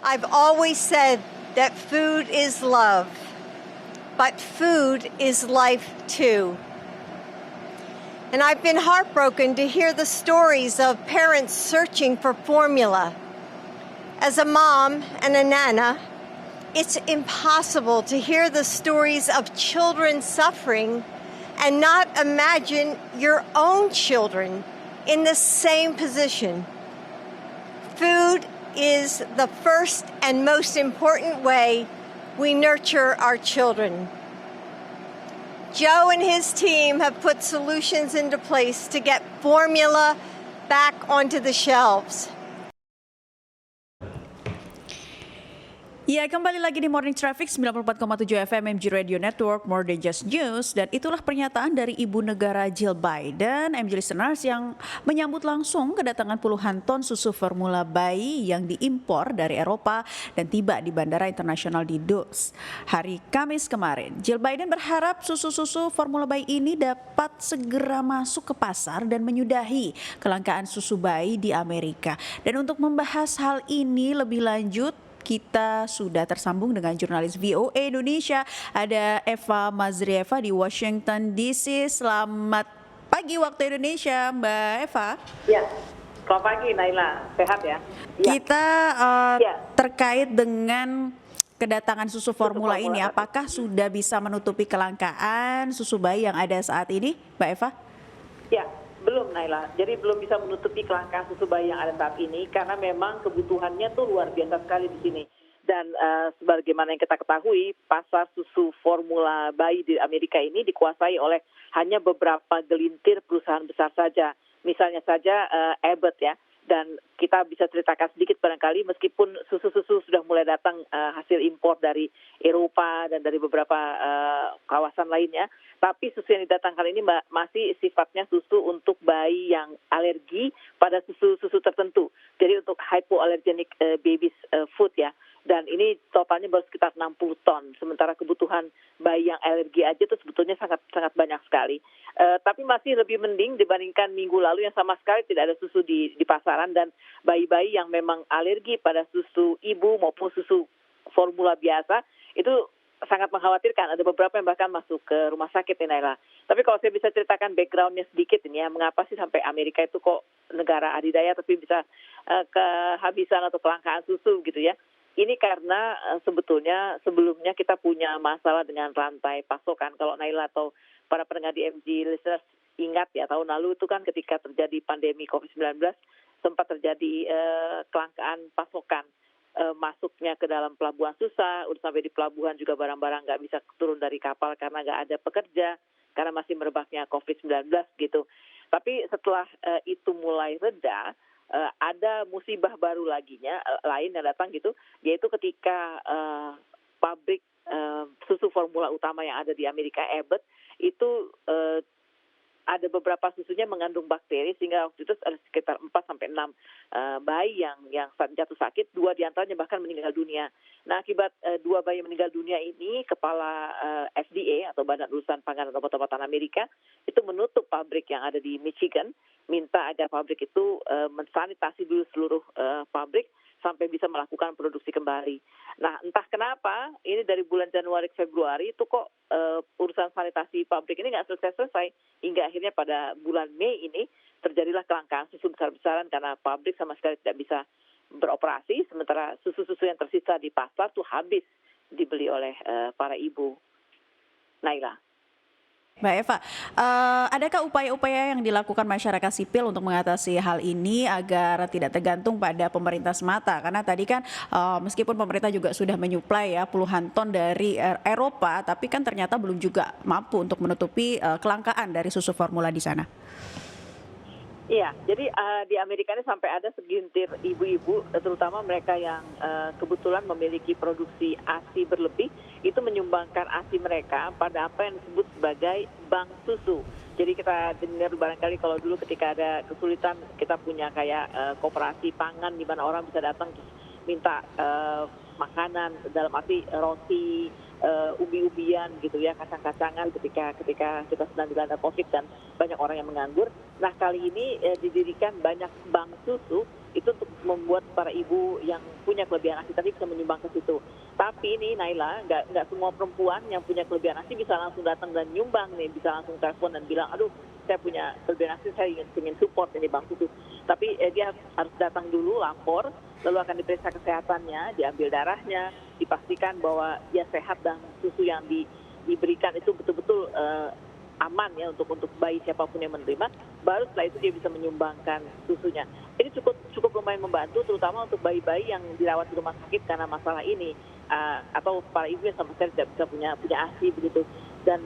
I've always said that food is love, but food is life too. And I've been heartbroken to hear the stories of parents searching for formula. As a mom and a nana, it's impossible to hear the stories of children suffering and not imagine your own children in the same position. Food is the first and most important way we nurture our children. Joe and his team have put solutions into place to get formula back onto the shelves. Ya, kembali lagi di Morning Traffic 94,7 FM MG Radio Network, More Than Just News. Dan itulah pernyataan dari Ibu Negara Jill Biden, MG Listeners, yang menyambut langsung kedatangan puluhan ton susu formula bayi yang diimpor dari Eropa dan tiba di Bandara Internasional di Dulles hari Kamis kemarin. Jill Biden berharap susu-susu formula bayi ini dapat segera masuk ke pasar dan menyudahi kelangkaan susu bayi di Amerika. Dan untuk membahas hal ini lebih lanjut, kita sudah tersambung dengan jurnalis VOA Indonesia, ada Eva Mazrieva di Washington DC. Selamat pagi waktu Indonesia, Mbak Eva. Ya, selamat pagi Naila, sehat ya? Kita terkait dengan kedatangan susu formula ini, apakah sudah bisa menutupi kelangkaan susu bayi yang ada saat ini, Mbak Eva? Ya, belum Naila, jadi belum bisa menutupi kelangkaan susu bayi yang ada saat ini karena memang kebutuhannya tuh luar biasa sekali di sini. Dan sebagaimana yang kita ketahui, pasar susu formula bayi di Amerika ini dikuasai oleh hanya beberapa gelintir perusahaan besar saja. Misalnya saja Abbott ya. Dan kita bisa ceritakan sedikit barangkali meskipun susu-susu sudah mulai datang hasil impor dari Eropa dan dari beberapa kawasan lainnya, tapi susu yang didatangkan ini masih sifatnya susu untuk bayi yang alergi pada susu-susu tertentu. Jadi untuk hypoallergenic babies food ya. Dan ini totalnya baru sekitar 60 ton. Sementara kebutuhan bayi yang alergi aja itu sebetulnya sangat banyak sekali. Tapi masih lebih mending dibandingkan minggu lalu yang sama sekali tidak ada susu di pasaran. Dan bayi-bayi yang memang alergi pada susu ibu maupun susu formula biasa itu sangat mengkhawatirkan. Ada beberapa yang bahkan masuk ke rumah sakit nih Naila. Tapi kalau saya bisa ceritakan background-nya sedikit ini ya, mengapa sih sampai Amerika itu kok negara adidaya tapi bisa kehabisan atau kelangkaan susu gitu ya. Ini karena sebetulnya sebelumnya kita punya masalah dengan rantai pasokan. Kalau Naila atau para pendengar di MG Listeners ingat ya, tahun lalu itu kan ketika terjadi pandemi COVID-19 sempat terjadi kelangkaan pasokan. Masuknya ke dalam pelabuhan susah, udah sampai di pelabuhan juga barang-barang nggak bisa turun dari kapal karena nggak ada pekerja, karena masih merebaknya COVID-19 gitu. Tapi setelah itu mulai reda, ada musibah baru lain yang datang gitu, yaitu ketika pabrik susu formula utama yang ada di Amerika, Abbott, itu ada beberapa susunya mengandung bakteri sehingga waktu itu ada sekitar 4-6 bayi yang jatuh sakit, 2 diantaranya bahkan meninggal dunia. Nah, akibat 2 bayi meninggal dunia ini, kepala FDA atau Badan Urusan Pangan dan Obat-obatan Amerika itu menutup pabrik yang ada di Michigan, minta agar pabrik itu mensanitasi dulu seluruh pabrik sampai bisa melakukan produksi kembali. Nah, entah kenapa ini dari bulan Januari ke Februari itu kok urusan sanitasi pabrik ini nggak selesai-selesai hingga akhirnya pada bulan Mei ini terjadilah kelangkaan susu besar-besaran karena pabrik sama sekali tidak bisa beroperasi, sementara susu-susu yang tersisa di pasar tuh habis dibeli oleh para ibu. Naila. Mbak Eva, adakah upaya-upaya yang dilakukan masyarakat sipil untuk mengatasi hal ini agar tidak tergantung pada pemerintah semata? Karena tadi kan meskipun pemerintah juga sudah menyuplai ya puluhan ton dari Eropa, tapi kan ternyata belum juga mampu untuk menutupi kelangkaan dari susu formula di sana. Iya, jadi di Amerika ini sampai ada segelintir ibu-ibu, terutama mereka yang kebetulan memiliki produksi ASI berlebih, itu menyumbangkan ASI mereka pada apa yang disebut sebagai bank susu. Jadi kita dengar barangkali kalau dulu ketika ada kesulitan, kita punya kayak koperasi pangan di mana orang bisa datang terus minta makanan, dalam arti roti, ubi-ubian gitu ya, kacang-kacangan ketika kita sedang dilanda COVID dan banyak orang yang menganggur. Nah, kali ini didirikan banyak bank susu itu untuk membuat para ibu yang punya kelebihan ASI tadi bisa menyumbang ke situ. Tapi nih Naila, nggak semua perempuan yang punya kelebihan ASI bisa langsung datang dan nyumbang nih, bisa langsung telepon dan bilang, aduh saya punya kelebihan ASI, saya ingin support ini Bang Susu. Tapi dia harus datang dulu, lapor, lalu akan diperiksa kesehatannya, diambil darahnya, dipastikan bahwa dia sehat dan susu yang diberikan itu betul-betul aman ya untuk bayi siapapun yang menerima, baru setelah itu dia bisa menyumbangkan susunya. Ini cukup lumayan membantu, terutama untuk bayi-bayi yang dirawat di rumah sakit karena masalah ini, atau para ibu yang sama sekali tidak bisa punya ASI begitu. Dan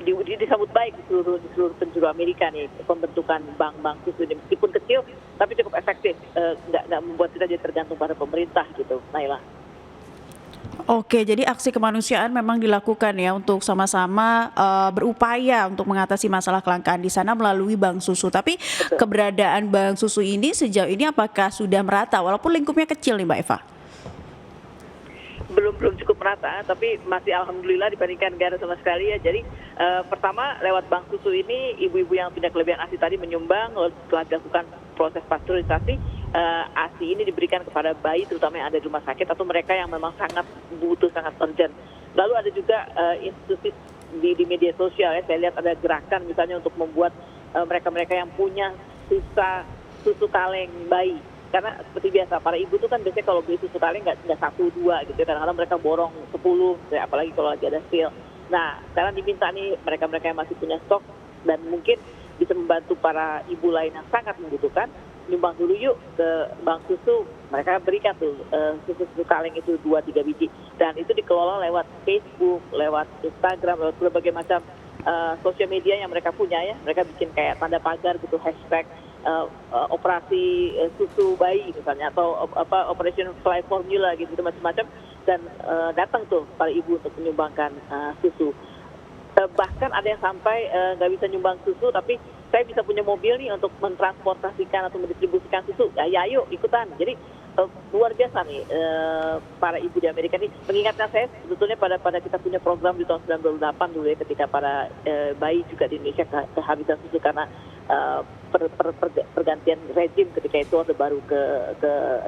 disambut baik di seluruh penjuru Amerika nih pembentukan bank susu ini, meskipun kecil tapi cukup efektif, nggak membuat kita jadi tergantung pada pemerintah gitu, Naila. Oke, jadi aksi kemanusiaan memang dilakukan ya untuk sama-sama berupaya untuk mengatasi masalah kelangkaan di sana melalui bank susu. Tapi Betul. keberadaan bank susu ini sejauh ini apakah sudah merata walaupun lingkupnya kecil nih Mbak Eva? Belum cukup merata, tapi masih alhamdulillah dibandingkan negara sama sekali ya. Jadi pertama lewat bank susu ini ibu-ibu yang punya kelebihan ASI tadi menyumbang, lalu setelah dilakukan proses pasteurisasi, ASI ini diberikan kepada bayi terutama yang ada di rumah sakit atau mereka yang memang sangat butuh, sangat urgent. Lalu ada juga institusi di media sosial ya, saya lihat ada gerakan misalnya untuk membuat mereka-mereka yang punya sisa susu kaleng bayi. Karena seperti biasa, para ibu tuh kan biasanya kalau beli susu kaleng nggak 1, 2 gitu. Kadang-kadang mereka borong 10, ya, apalagi kalau lagi ada sale. Nah, sekarang diminta nih mereka-mereka yang masih punya stok dan mungkin bisa membantu para ibu lain yang sangat membutuhkan, nyumbang dulu yuk ke bank susu. Mereka berikan tuh susu kaleng itu 2-3 biji. Dan itu dikelola lewat Facebook, lewat Instagram, lewat berbagai macam sosial media yang mereka punya ya. Mereka bikin kayak tanda pagar gitu, hashtag operasi susu bayi misalnya, atau operation fly formula gitu macam-macam, dan datang tuh para ibu untuk menyumbangkan susu. Bahkan ada yang sampai nggak bisa nyumbang susu, tapi saya bisa punya mobil nih untuk mentransportasikan atau mendistribusikan susu. Ya ayo ikutan. Jadi luar biasa nih para ibu di Amerika ini. Mengingatkan saya sebetulnya pada kita punya program di tahun 98 dulu ya, ketika para bayi juga di Indonesia kehabisan susu karena pergantian rezim ketika itu Orde Baru ke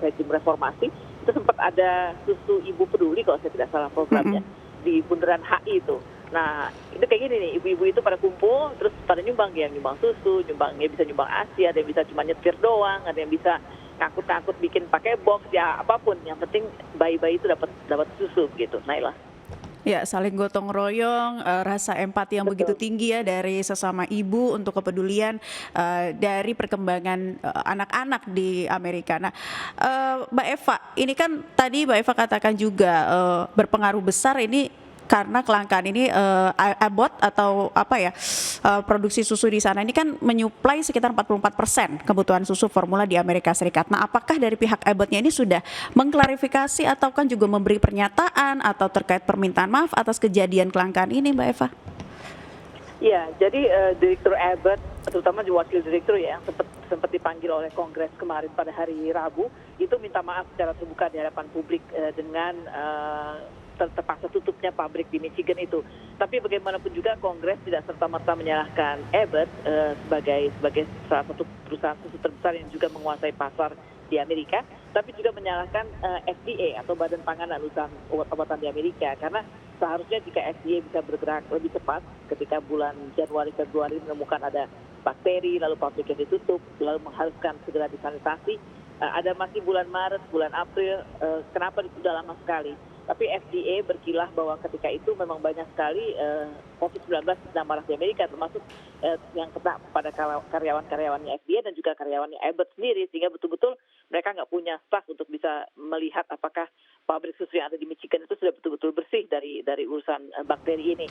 rezim reformasi. Itu sempat ada susu ibu peduli kalau saya tidak salah programnya di Bundaran HI itu. Nah itu kayak gini nih, ibu-ibu itu pada kumpul terus pada nyumbang, yang nyumbang susu, nyumbangnya bisa nyumbang ASI, ada yang bisa cuma nyetir doang, ada yang bisa ngangkut-ngangkut bikin pakai box, ya apapun, yang penting bayi-bayi itu dapat susu gitu, Naila. Ya, saling gotong royong, rasa empati yang begitu tinggi ya dari sesama ibu untuk kepedulian dari perkembangan anak-anak di Amerika. Nah, Mbak Eva, ini kan tadi Mbak Eva katakan juga berpengaruh besar ini karena kelangkaan ini Abbott atau produksi susu di sana ini kan menyuplai sekitar 44% kebutuhan susu formula di Amerika Serikat. Nah, apakah dari pihak Abbott-nya ini sudah mengklarifikasi atau kan juga memberi pernyataan atau terkait permintaan maaf atas kejadian kelangkaan ini, Mbak Eva? Ya, jadi Direktur Abbott, terutama wakil direktur ya, yang sempat dipanggil oleh Kongres kemarin pada hari Rabu, itu minta maaf secara terbuka di hadapan publik dengan terpaksa tutupnya pabrik di Michigan itu. Tapi bagaimanapun juga Kongres tidak serta-merta menyalahkan Abbott sebagai salah satu perusahaan susu terbesar yang juga menguasai pasar di Amerika, tapi juga menyalahkan FDA atau Badan Pangan dan Usaha Obat-obatan di Amerika, karena seharusnya jika FDA bisa bergerak lebih cepat ketika bulan Januari-Februari menemukan ada bakteri, lalu pabriknya ditutup, lalu mengharuskan segera disanitasi, ada masih bulan Maret, bulan April, kenapa sudah lama sekali? Tapi FDA berkilah bahwa ketika itu memang banyak sekali COVID-19 sedang marak di Amerika, termasuk yang kena pada karyawan-karyawannya FDA dan juga karyawannya Abbott sendiri, sehingga betul-betul mereka nggak punya staff untuk bisa melihat apakah pabrik susu yang ada di Michigan itu sudah betul-betul bersih dari urusan bakteri ini.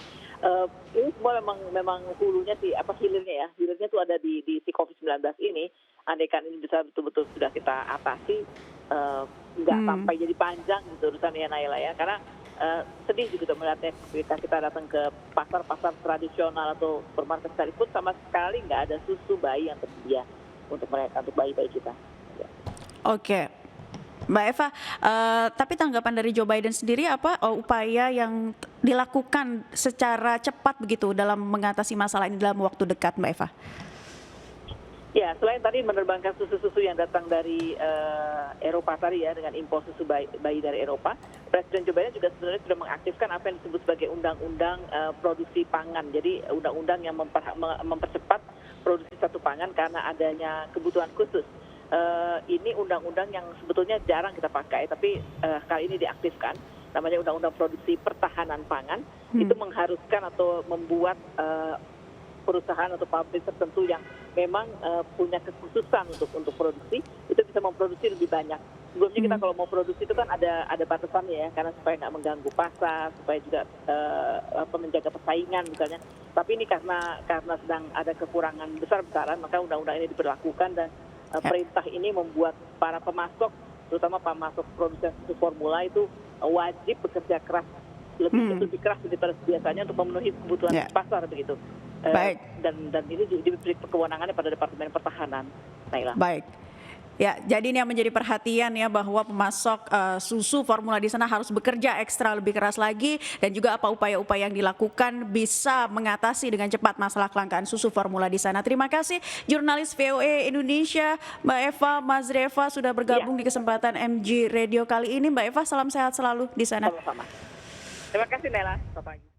Ini semua memang hulunya hilirnya ya. Hilirnya itu ada di si COVID-19 ini. Andaikan ini bisa betul-betul sudah kita atasi, nggak sampai jadi panjang gitu urusannya, Naila ya. Karena sedih juga melihatnya ketika kita datang ke pasar-pasar tradisional atau supermarket sekalipun sama sekali nggak ada susu bayi yang tersedia untuk mereka, untuk bayi-bayi kita. Ya. Oke. Mbak Eva, tapi tanggapan dari Joe Biden sendiri apa upaya yang dilakukan secara cepat begitu dalam mengatasi masalah ini dalam waktu dekat, Mbak Eva? Ya, selain tadi menerbangkan susu-susu yang datang dari Eropa tadi ya, dengan impor susu bayi dari Eropa, Presiden Joe Biden juga sebenarnya sudah mengaktifkan apa yang disebut sebagai undang-undang produksi pangan. Jadi undang-undang yang mempercepat produksi satu pangan karena adanya kebutuhan khusus. Ini undang-undang yang sebetulnya jarang kita pakai, tapi kali ini diaktifkan. Namanya Undang-Undang Produksi Pertahanan Pangan. Itu mengharuskan atau membuat perusahaan atau pabrik tertentu yang memang punya kekhususan untuk produksi itu bisa memproduksi lebih banyak. Sebelumnya kita kalau mau produksi itu kan ada batasannya ya, karena supaya nggak mengganggu pasar, supaya juga menjaga persaingan misalnya. Tapi ini karena sedang ada kekurangan besar-besaran, maka undang-undang ini diberlakukan dan perintah ini membuat para pemasok, terutama pemasok produsen susu formula itu wajib bekerja keras lebih keras daripada biasanya untuk memenuhi kebutuhan pasar begitu. Baik. Dan ini diberi kewenangannya pada Departemen Pertahanan, Naila. Baik. Ya, jadi ini yang menjadi perhatian ya bahwa pemasok susu formula di sana harus bekerja ekstra lebih keras lagi dan juga apa upaya-upaya yang dilakukan bisa mengatasi dengan cepat masalah kelangkaan susu formula di sana. Terima kasih jurnalis VOA Indonesia Mbak Eva Mazreva sudah bergabung di kesempatan MG Radio kali ini. Mbak Eva, salam sehat selalu di sana. Sama-sama. Terima kasih Nela. Selamat pagi.